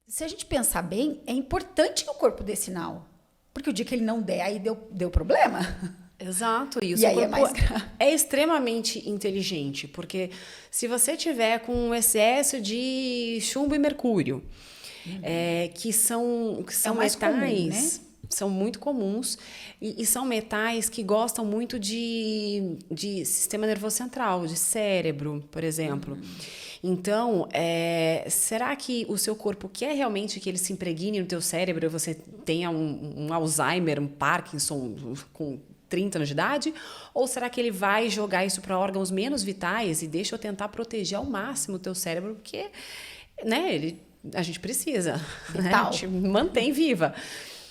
se a gente pensar bem, é importante que o corpo dê sinal. Porque o dia que ele não der, aí deu problema. Exato, e o E seu aí é corpo mais grave. é extremamente inteligente, porque se você tiver com um excesso de chumbo e mercúrio, que são mais comum, né? metais, são muito comuns, e são metais que gostam muito de sistema nervoso central, de cérebro, por exemplo. Então, será que o seu corpo quer realmente que ele se impregne no teu cérebro e você tenha um Alzheimer, um Parkinson com 30 anos de idade? Ou será que ele vai jogar isso para órgãos menos vitais e deixa eu tentar proteger ao máximo o teu cérebro? Porque, né, a gente precisa, né? A Vital. gente mantém viva.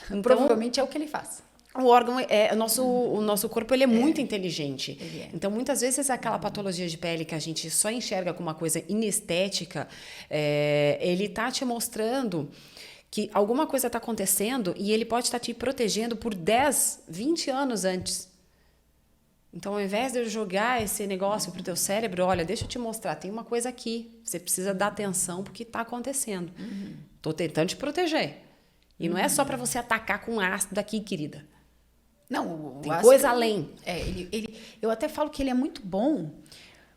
Então, Provavelmente é o que ele faz. o órgão o nosso corpo ele é muito inteligente. Ele é. Então, muitas vezes, aquela patologia de pele que a gente só enxerga como uma coisa inestética, ele tá te mostrando que alguma coisa está acontecendo e ele pode estar te protegendo por 10, 20 anos antes. Então, ao invés de eu jogar esse negócio pro teu cérebro, olha, deixa eu te mostrar, tem uma coisa aqui. Você precisa dar atenção porque está acontecendo. Tô tentando te proteger. E não é só para você atacar com ácido aqui, querida. Não, Tem coisa além. Eu até falo que ele é muito bom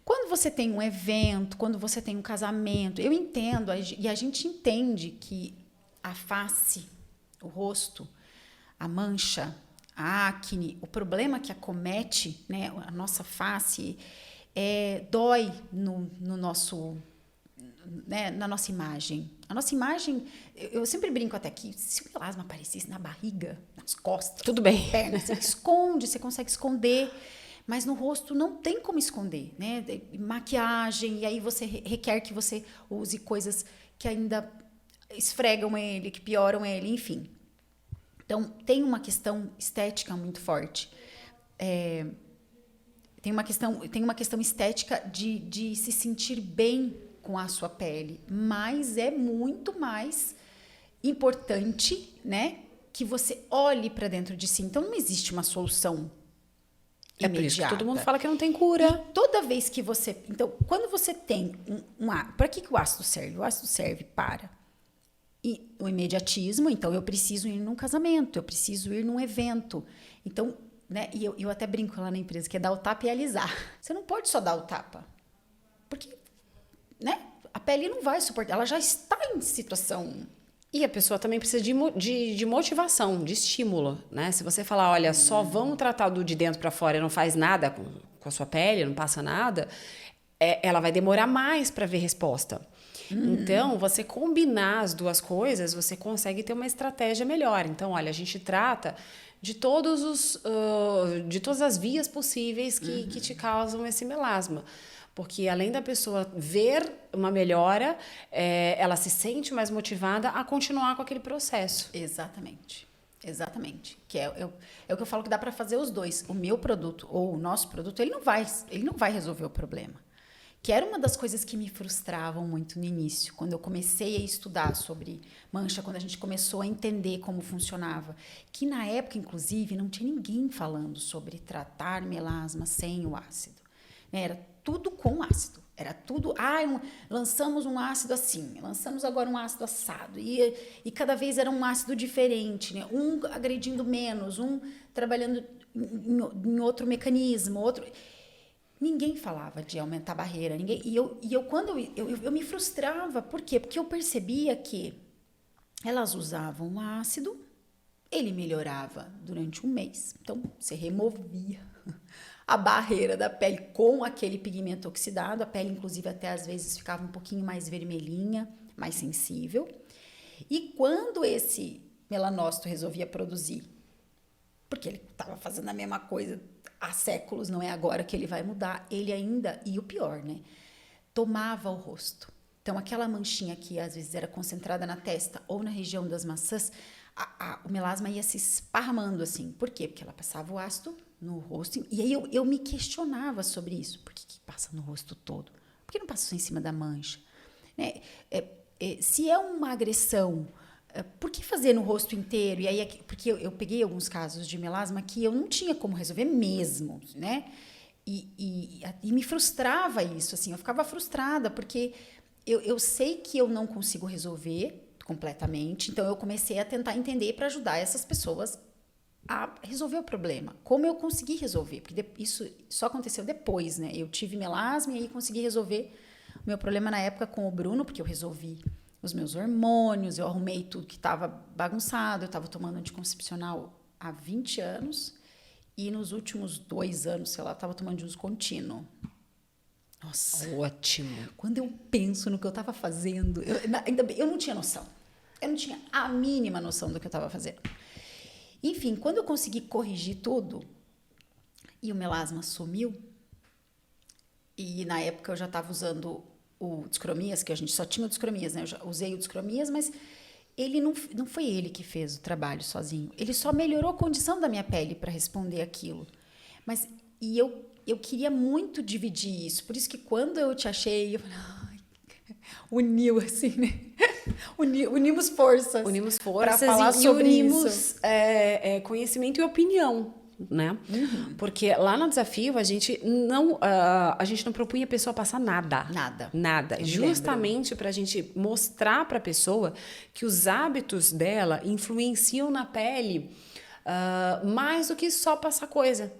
quando você tem um evento, quando você tem um casamento. Eu entendo, e a gente entende que a face, o rosto, a mancha, a acne, o problema que acomete, né, a nossa face, dói no nosso, né, na nossa imagem. A nossa imagem, eu sempre brinco até que se o melasma aparecesse na barriga, nas costas, Tudo bem. nas pernas, você esconde, você consegue esconder, mas no rosto não tem como esconder, né? Maquiagem, e aí você requer que você use coisas que ainda esfregam ele, que pioram ele, enfim. Então, tem uma questão estética muito forte. Tem uma questão estética de se sentir bem com a sua pele, mas é muito mais importante, né, que você olhe para dentro de si. Então, não existe uma solução É por isso que imediata. todo mundo fala que não tem cura. E toda vez que você... Então, quando você tem para que o ácido serve? O ácido serve para o imediatismo. Então, eu preciso ir num casamento, eu preciso ir num evento. Então, né, e eu até brinco lá na empresa, que é dar o tapa e alisar. Você não pode só dar o tapa. Porque, né, a pele não vai suportar. Ela já está em situação... E a pessoa também precisa de motivação, de estímulo, né? Se você falar, olha, só vamos tratar do de dentro para fora e não faz nada com a sua pele, não passa nada, ela vai demorar mais para ver resposta. Então, você combinar as duas coisas, você consegue ter uma estratégia melhor. Então, olha, a gente trata de todas as vias possíveis que te causam esse melasma. Porque além da pessoa ver uma melhora, ela se sente mais motivada a continuar com aquele processo. Exatamente. Que é o que eu falo, que dá para fazer os dois. O meu produto ou o nosso produto, ele não vai resolver o problema. Que era uma das coisas que me frustravam muito no início, quando eu comecei a estudar sobre mancha, quando a gente começou a entender como funcionava. Que na época, inclusive, não tinha ninguém falando sobre tratar melasma sem o ácido. Era tudo com ácido. Era tudo, lançamos um ácido assim, lançamos agora um ácido assado. E cada vez era um ácido diferente, né? Um agredindo menos, um trabalhando em outro mecanismo, outro... Ninguém falava de aumentar a barreira. Eu me frustrava. Por quê? Porque eu percebia que elas usavam o ácido, ele melhorava durante um mês. Então, você removia a barreira da pele com aquele pigmento oxidado. A pele, inclusive, até às vezes ficava um pouquinho mais vermelhinha, mais sensível. E quando esse melanócito resolvia produzir, porque ele estava fazendo a mesma coisa há séculos, não é agora que ele vai mudar, ele ainda, e o pior, né, tomava o rosto. Então, aquela manchinha que às vezes era concentrada na testa ou na região das maçãs, o melasma ia se esparramando assim. Por quê? Porque ela passava o ácido no rosto. E aí eu me questionava sobre isso. Por que passa no rosto todo? Por que não passa só em cima da mancha? Né? Se é uma agressão, por que fazer no rosto inteiro? E aí, porque eu peguei alguns casos de melasma que eu não tinha como resolver mesmo, né? E me frustrava isso, assim. Eu ficava frustrada, porque eu sei que eu não consigo resolver, completamente. Então, eu comecei a tentar entender para ajudar essas pessoas a resolver o problema. Como eu consegui resolver? Porque isso só aconteceu depois, né? Eu tive melasma e aí consegui resolver o meu problema na época com o Bruno, porque eu resolvi os meus hormônios, eu arrumei tudo que estava bagunçado, eu estava tomando anticoncepcional há 20 anos e nos últimos 2 anos, sei lá, eu estava tomando de uso contínuo. Nossa. Ótimo. Quando eu penso no que eu estava fazendo, ainda bem, eu não tinha noção. Eu não tinha a mínima noção do que eu estava fazendo. Enfim, quando eu consegui corrigir tudo e o melasma sumiu, e na época eu já estava usando o Discromias, que a gente só tinha o Discromias, né? Eu já usei o Discromias, mas ele não foi ele que fez o trabalho sozinho. Ele só melhorou a condição da minha pele para responder aquilo. Mas, e eu queria muito dividir isso. Por isso que quando eu te achei, eu falei, ai, uniu assim, né? Unimos forças. Unimos para forças falar e sobre unimos isso. Conhecimento e opinião, né? Porque lá no desafio a gente não propunha a pessoa passar nada. Nada. Justamente para a gente mostrar para a pessoa que os hábitos dela influenciam na pele mais do que só passar coisa.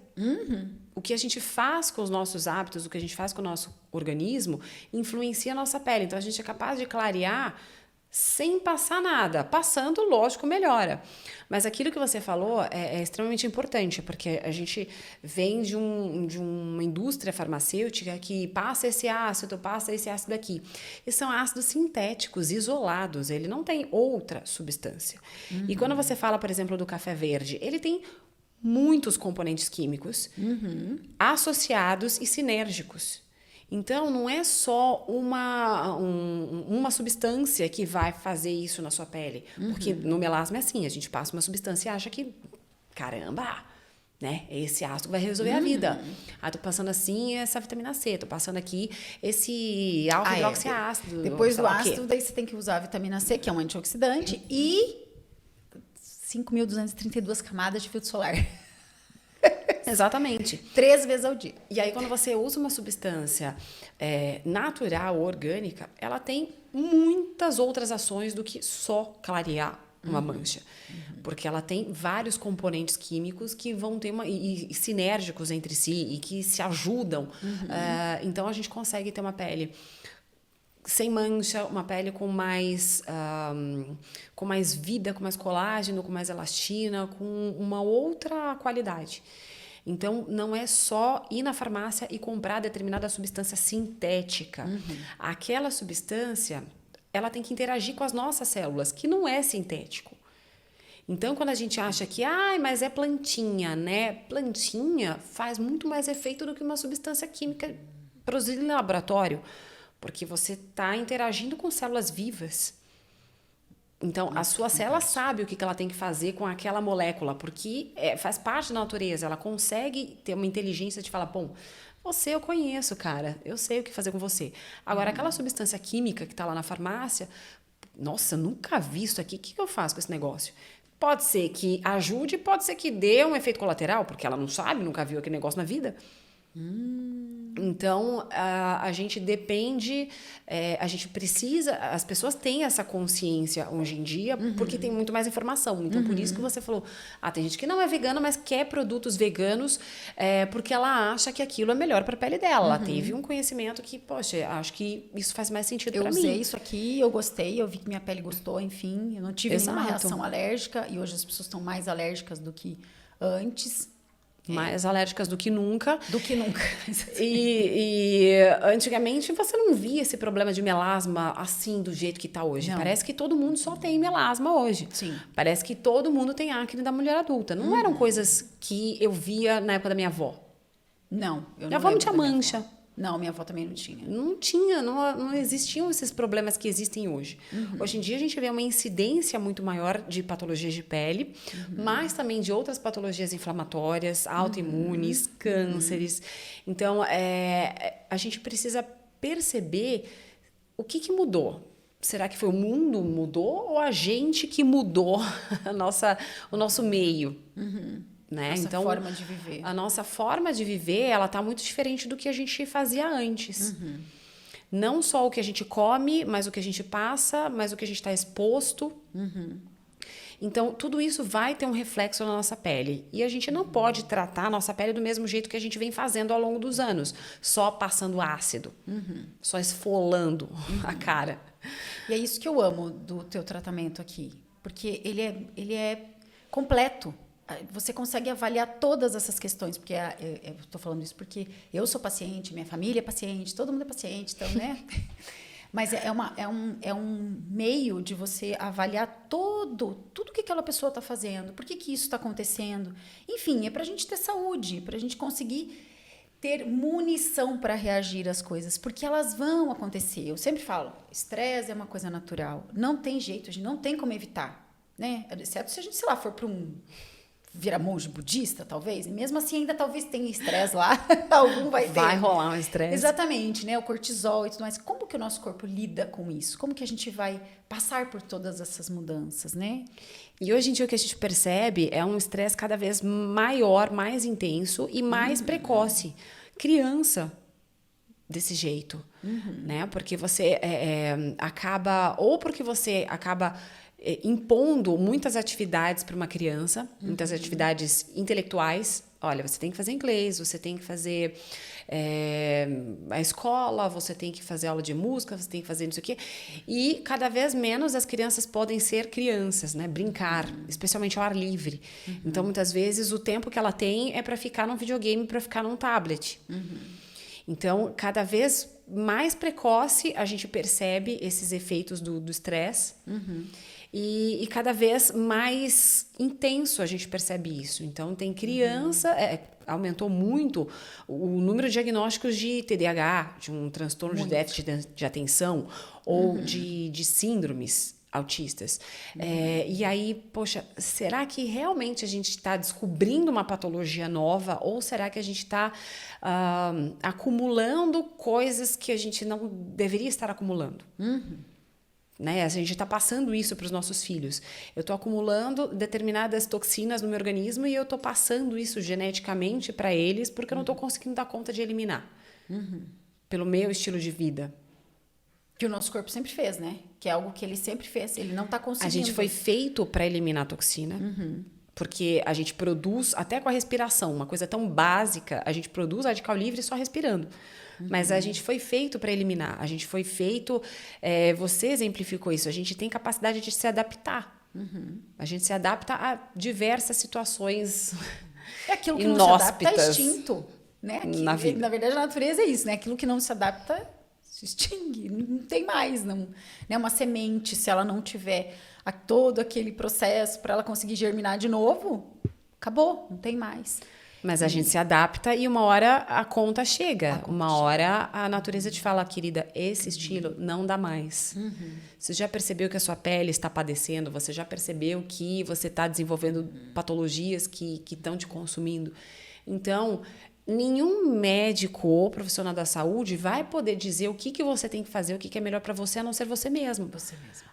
O que a gente faz com os nossos hábitos, o que a gente faz com o nosso organismo, influencia a nossa pele. Então, a gente é capaz de clarear sem passar nada. Passando, lógico, melhora. Mas aquilo que você falou é extremamente importante, porque a gente vem de uma indústria farmacêutica que passa esse ácido aqui. E são ácidos sintéticos, isolados. Ele não tem outra substância. E quando você fala, por exemplo, do café verde, ele tem muitos componentes químicos associados e sinérgicos. Então, não é só uma substância que vai fazer isso na sua pele. Porque no melasma é assim, a gente passa uma substância e acha que, caramba, né? Esse ácido vai resolver a vida. Tô passando assim essa vitamina C, tô passando aqui esse alfa-hidroxiácido. Depois do ácido, daí você tem que usar a vitamina C, que é um antioxidante, e 5.232 camadas de filtro solar. Exatamente. 3 vezes ao dia. E aí, quando você usa uma substância natural, orgânica, ela tem muitas outras ações do que só clarear uma mancha. Porque ela tem vários componentes químicos que vão ter e sinérgicos entre si e que se ajudam. Então, a gente consegue ter uma pele sem mancha, uma pele com mais vida, com mais colágeno, com mais elastina, com uma outra qualidade. Então, não é só ir na farmácia e comprar determinada substância sintética. Aquela substância, ela tem que interagir com as nossas células, que não é sintético. Então, quando a gente acha que, mas é plantinha, né? Plantinha faz muito mais efeito do que uma substância química produzida em laboratório, porque você está interagindo com células vivas. Então, a sua célula sabe o que ela tem que fazer com aquela molécula, porque faz parte da natureza. Ela consegue ter uma inteligência de falar, bom, você eu conheço, cara, eu sei o que fazer com você. Agora, aquela substância química que está lá na farmácia, nossa, nunca vi isso aqui, o que eu faço com esse negócio? Pode ser que ajude, pode ser que dê um efeito colateral, porque ela não sabe, nunca viu aquele negócio na vida. Então, a gente depende, a gente precisa, as pessoas têm essa consciência hoje em dia, porque tem muito mais informação. Então, por isso que você falou, tem gente que não é vegana, mas quer produtos veganos, porque ela acha que aquilo é melhor para a pele dela. Ela teve um conhecimento que, poxa, acho que isso faz mais sentido para mim. Eu usei isso aqui, eu gostei, eu vi que minha pele gostou, enfim, eu não tive nenhuma reação alérgica, e hoje as pessoas estão mais alérgicas do que antes. Mais alérgicas do que nunca. Do que nunca. E antigamente você não via esse problema de melasma assim, do jeito que está hoje. Não. Parece que todo mundo só tem melasma hoje. Sim. Parece que todo mundo tem acne da mulher adulta. Não eram coisas que eu via na época da minha avó. Não. Minha avó não tinha mancha. Não, minha avó também não tinha. Não existiam esses problemas que existem hoje. Hoje em dia a gente vê uma incidência muito maior de patologias de pele, mas também de outras patologias inflamatórias, autoimunes, cânceres. Então, a gente precisa perceber o que mudou. Será que foi o mundo mudou ou a gente que mudou o nosso meio? Né? Nossa então, forma de viver. A nossa forma de viver, ela está muito diferente do que a gente fazia antes. Não só o que a gente come, mas o que a gente passa, mas o que a gente está exposto. Então, tudo isso vai ter um reflexo na nossa pele. E a gente não pode tratar a nossa pele do mesmo jeito que a gente vem fazendo ao longo dos anos. Só passando ácido. Só esfolando a cara. E é isso que eu amo do teu tratamento aqui. Porque ele é completo. Você consegue avaliar todas essas questões. Porque eu estou falando isso porque eu sou paciente, minha família é paciente, todo mundo é paciente, então, né? Mas é um meio de você avaliar tudo que aquela pessoa está fazendo, por que isso está acontecendo. Enfim, é para a gente ter saúde, para a gente conseguir ter munição para reagir às coisas, porque elas vão acontecer. Eu sempre falo, estresse é uma coisa natural, não tem jeito, a gente não tem como evitar, né? Exceto se a gente, sei lá, for para virar monge budista, talvez, e mesmo assim ainda talvez tenha estresse lá, algum vai ter. Vai rolar um estresse. Exatamente, né? O cortisol e tudo mais. Como que o nosso corpo lida com isso? Como que a gente vai passar por todas essas mudanças, né? E hoje em dia o que a gente percebe é um estresse cada vez maior, mais intenso e mais precoce. Criança desse jeito, né? Porque você acaba... Ou porque você acaba impondo muitas atividades para uma criança, muitas atividades intelectuais. Olha, você tem que fazer inglês, você tem que fazer a escola, você tem que fazer aula de música, você tem que fazer não sei o quê. E cada vez menos as crianças podem ser crianças, né? Brincar, especialmente ao ar livre. Então, muitas vezes, o tempo que ela tem é para ficar num videogame, para ficar num tablet. Então, cada vez mais precoce a gente percebe esses efeitos do estresse. E cada vez mais intenso a gente percebe isso. Então, tem criança... aumentou muito o número de diagnósticos de TDAH, de um transtorno de déficit de atenção, ou de síndromes autistas. E aí, poxa, será que realmente a gente está descobrindo uma patologia nova, ou será que a gente está acumulando coisas que a gente não deveria estar acumulando? Né? A gente está passando isso para os nossos filhos. Eu estou acumulando determinadas toxinas no meu organismo e eu estou passando isso geneticamente para eles porque eu não estou conseguindo dar conta de eliminar. Pelo meu estilo de vida. Que o nosso corpo sempre fez, né? Que é algo que ele sempre fez. Ele não está conseguindo. A gente foi feito para eliminar a toxina. Porque a gente produz, até com a respiração, uma coisa tão básica, a gente produz radical livre só respirando. Mas a gente foi feito para eliminar. A gente foi feito... você exemplificou isso. A gente tem capacidade de se adaptar. A gente se adapta a diversas situações É aquilo que inóspitas. Não se adapta é extinto. Né? Na vida. Na verdade, a natureza é isso, né? Aquilo que não se adapta se extingue. Não tem mais. Não, né? Uma semente, se ela não tiver todo aquele processo para ela conseguir germinar de novo, acabou, não tem mais. Mas a gente se adapta e uma hora a conta chega. Uma hora a natureza te fala, querida, esse estilo não dá mais. Você já percebeu que a sua pele está padecendo? Você já percebeu que você está desenvolvendo patologias que estão te consumindo? Então, nenhum médico ou profissional da saúde vai poder dizer o que você tem que fazer, o que é melhor para você, a não ser você mesmo.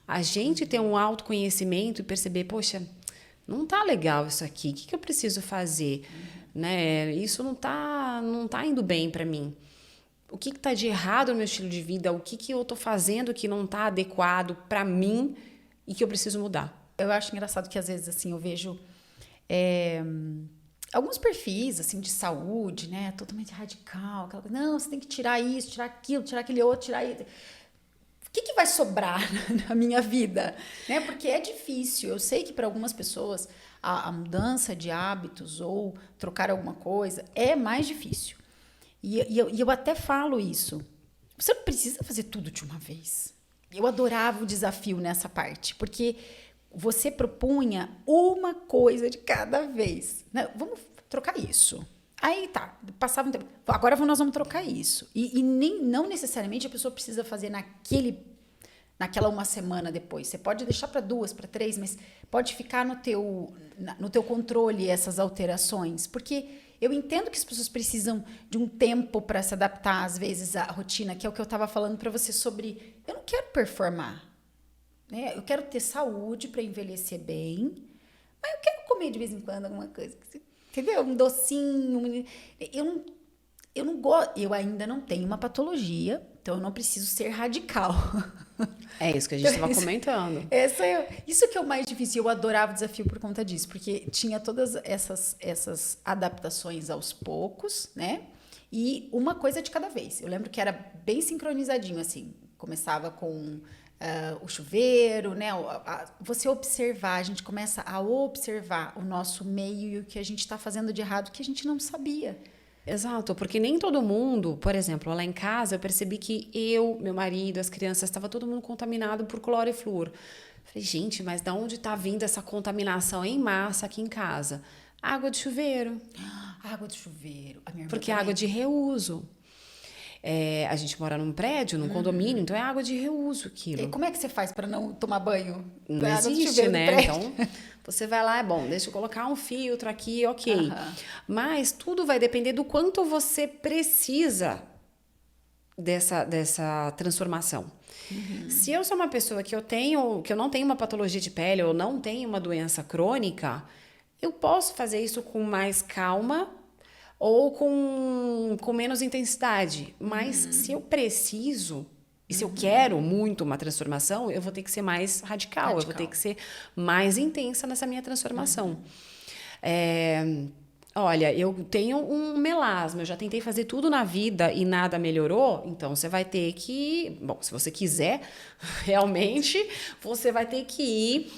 A gente tem um autoconhecimento e perceber, poxa, não tá legal isso aqui, o que eu preciso fazer? Né? Isso não tá indo bem para mim. O que tá de errado no meu estilo de vida? O que eu tô fazendo que não tá adequado para mim e que eu preciso mudar? Eu acho engraçado que às vezes assim eu vejo alguns perfis assim de saúde, né, totalmente radical, aquela coisa, não, você tem que tirar isso, tirar aquilo, tirar aquele outro, tirar isso. O que vai sobrar na minha vida? Né? Porque é difícil. Eu sei que para algumas pessoas a mudança de hábitos ou trocar alguma coisa é mais difícil. E eu até falo isso. Você não precisa fazer tudo de uma vez. Eu adorava o desafio nessa parte, porque você propunha uma coisa de cada vez. Né? Vamos trocar isso. Aí tá, passava um tempo. Agora nós vamos trocar isso. E não necessariamente a pessoa precisa fazer naquela uma semana depois. Você pode deixar para 2, para 3, mas pode ficar no teu controle essas alterações. Porque eu entendo que as pessoas precisam de um tempo para se adaptar, às vezes, à rotina, que é o que eu estava falando para você sobre... Eu não quero performar. Né? Eu quero ter saúde para envelhecer bem, mas eu quero comer de vez em quando alguma coisa. Entendeu? Um docinho. Eu não gosto. Eu ainda não tenho uma patologia Então, eu não preciso ser radical. É isso que a gente estava comentando. Isso que é o mais difícil. Eu adorava o desafio por conta disso, porque tinha todas essas adaptações aos poucos, né? E uma coisa de cada vez. Eu lembro que era bem sincronizadinho, assim. Começava com o chuveiro, né? Você observar, a gente começa a observar o nosso meio e o que a gente está fazendo de errado que a gente não sabia. Exato, porque nem todo mundo, por exemplo, lá em casa eu percebi que meu marido, as crianças, estava todo mundo contaminado por cloro e flúor. Falei, gente, mas de onde está vindo essa contaminação em massa aqui em casa? Água de chuveiro. Água de chuveiro. A minha irmã Porque é também. água de reuso. A gente mora num prédio, num condomínio, então é água de reuso aquilo. E como é que você faz para não tomar banho? Não Da água do existe, chuveiro do né? prédio? Então, você vai lá, deixa eu colocar um filtro aqui, ok. Mas tudo vai depender do quanto você precisa dessa transformação. Se eu sou uma pessoa que eu não tenho uma patologia de pele, ou não tenho uma doença crônica, eu posso fazer isso com mais calma ou com menos intensidade. Mas se eu preciso, e se eu quero muito uma transformação, eu vou ter que ser mais radical. Eu vou ter que ser mais intensa nessa minha transformação. Olha, eu tenho um melasma, eu já tentei fazer tudo na vida e nada melhorou, então você vai ter que... Bom, se você quiser, realmente, você vai ter que ir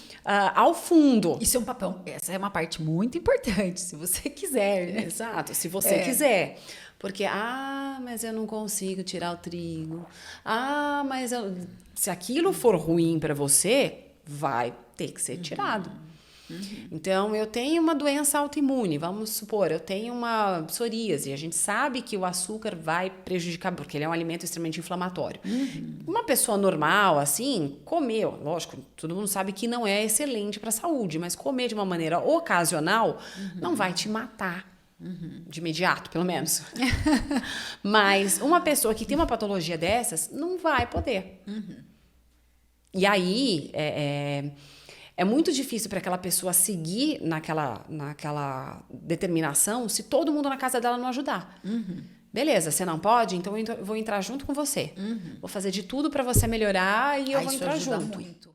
ao fundo. Isso é um papel, essa é uma parte muito importante, se você quiser, né? Exato, se você quiser. Porque, mas eu não consigo tirar o trigo. Mas se aquilo for ruim para você, vai ter que ser tirado. Então, eu tenho uma doença autoimune, vamos supor, eu tenho uma psoríase, a gente sabe que o açúcar vai prejudicar, porque ele é um alimento extremamente inflamatório. Uma pessoa normal, assim, comer, lógico, todo mundo sabe que não é excelente para a saúde, mas comer de uma maneira ocasional não vai te matar. De imediato, pelo menos. Mas uma pessoa que tem uma patologia dessas não vai poder. E aí, é muito difícil para aquela pessoa seguir naquela determinação se todo mundo na casa dela não ajudar. Beleza, você não pode? Então eu vou entrar junto com você. Vou fazer de tudo para você melhorar e eu vou entrar junto. Muito.